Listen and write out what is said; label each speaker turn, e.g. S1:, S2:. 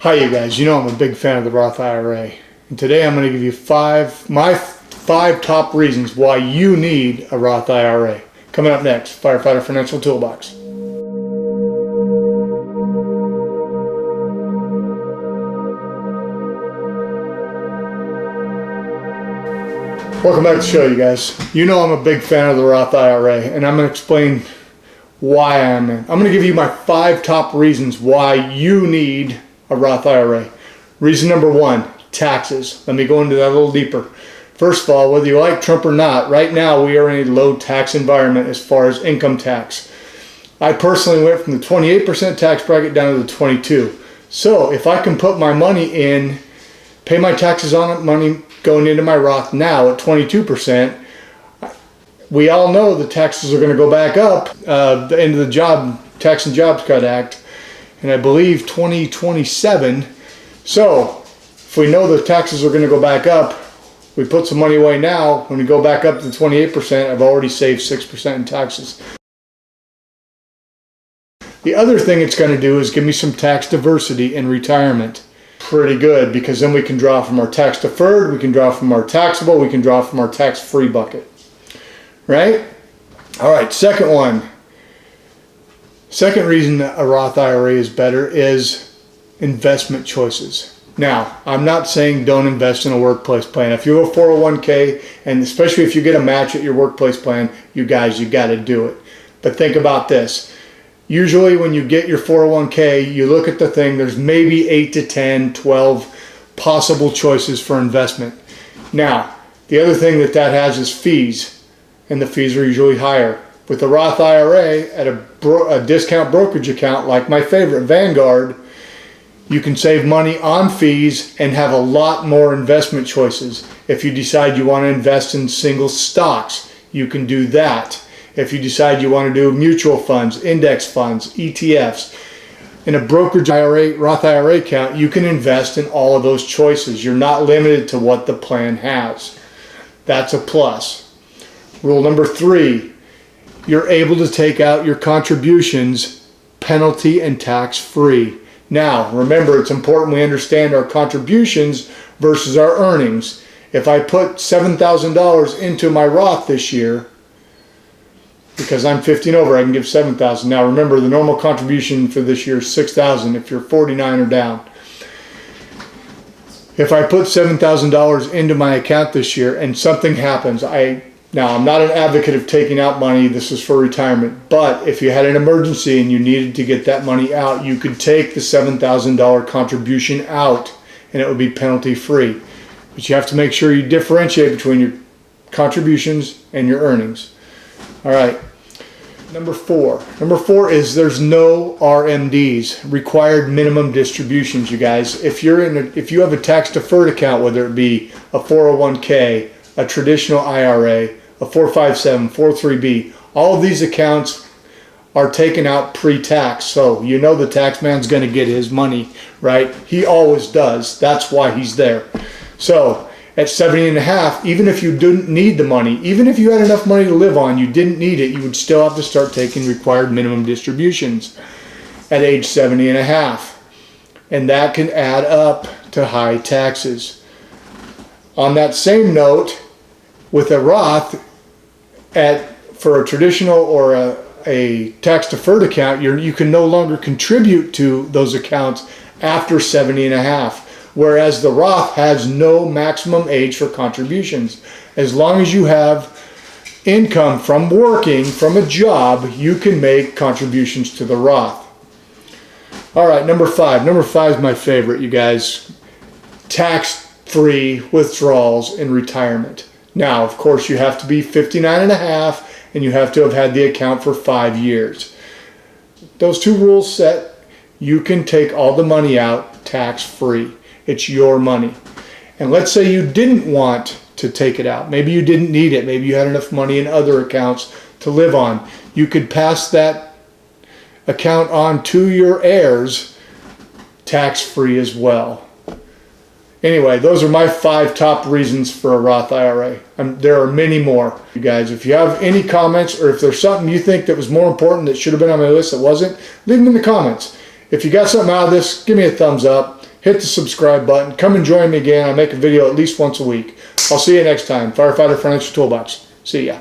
S1: Hi you guys, you know I'm a big fan of the Roth IRA, and today I'm going to give you my five top reasons why you need a Roth IRA. Coming up next, Firefighter Financial Toolbox. Welcome back to the show, you guys. You know I'm a big fan of the Roth IRA, and I'm going to explain why I'm in. I'm going to give you my 5 top reasons why you need a Roth IRA. Reason number 1, taxes. Let me go into that a little deeper. First of all, whether you like Trump or not, right now we are in a low tax environment as far as income tax. I personally went from the 28% tax bracket down to the 22%. So if I can put my money in, pay my taxes on it, money going into my Roth now at 22%, we all know the taxes are going to go back up the end of the Tax and Jobs Cut Act, and I believe 2027. So if we know the taxes are going to go back up, we put some money away now. When we go back up to 28%, I've already saved 6% in taxes. The other thing it's going to do is give me some tax diversity in retirement. Pretty good, because then we can draw from our tax deferred, we can draw from our taxable, we can draw from our tax-free bucket. Right? All right, second reason that a Roth IRA is better is investment choices. Now, I'm not saying don't invest in a workplace plan. If you have a 401k, and especially if you get a match at your workplace plan, you got to do it. But think about this. Usually when you get your 401k, you look at the thing, there's maybe 8 to 10, 12 possible choices for investment. Now, the other thing that has is fees. And the fees are usually higher. With the Roth IRA at a discount brokerage account like my favorite, Vanguard, you can save money on fees and have a lot more investment choices. If you decide you want to invest in single stocks, you can do that. If you decide you want to do mutual funds, index funds, ETFs, in a brokerage IRA, Roth IRA account, you can invest in all of those choices. You're not limited to what the plan has. That's a plus. Rule number 3, you're able to take out your contributions penalty and tax-free. Now, remember, it's important we understand our contributions versus our earnings. If I put $7,000 into my Roth this year, because I'm 50 and over, I can give $7,000. Now, remember, the normal contribution for this year is $6,000 if you're 49 or down. If I put $7,000 into my account this year and something happens, Now, I'm not an advocate of taking out money. This is for retirement. But if you had an emergency and you needed to get that money out, you could take the $7,000 contribution out and it would be penalty free. But you have to make sure you differentiate between your contributions and your earnings. All right. Number 4. Number 4 is there's no RMDs, required minimum distributions, you guys. If you have a tax deferred account, whether it be a 401k, a traditional IRA, a 457, 403b, all of these accounts are taken out pre-tax. So you know the tax man's going to get his money, right? He always does. That's why he's there. So at 70 and a half, even if you didn't need the money, even if you had enough money to live on, you didn't need it, you would still have to start taking required minimum distributions at age 70 and a half. And that can add up to high taxes. On that same note, with a Roth, for a traditional or a tax deferred account, you can no longer contribute to those accounts after 70 and a half, whereas the Roth has no maximum age for contributions. As long as you have income from working, from a job, you can make contributions to the Roth. All right, number 5. Number 5 is my favorite, you guys. Tax-free withdrawals in retirement. Now, of course, you have to be 59 and a half and you have to have had the account for 5 years. Those 2 rules set, you can take all the money out tax-free. It's your money. And let's say you didn't want to take it out. Maybe you didn't need it. Maybe you had enough money in other accounts to live on. You could pass that account on to your heirs tax-free as well. Anyway, those are my 5 top reasons for a Roth IRA. There are many more. You guys, if you have any comments or if there's something you think that was more important that should have been on my list that wasn't, leave them in the comments. If you got something out of this, give me a thumbs up. hit the subscribe button. Come and join me again. I make a video at least once a week. I'll see you next time. Firefighter Financial Toolbox. See ya.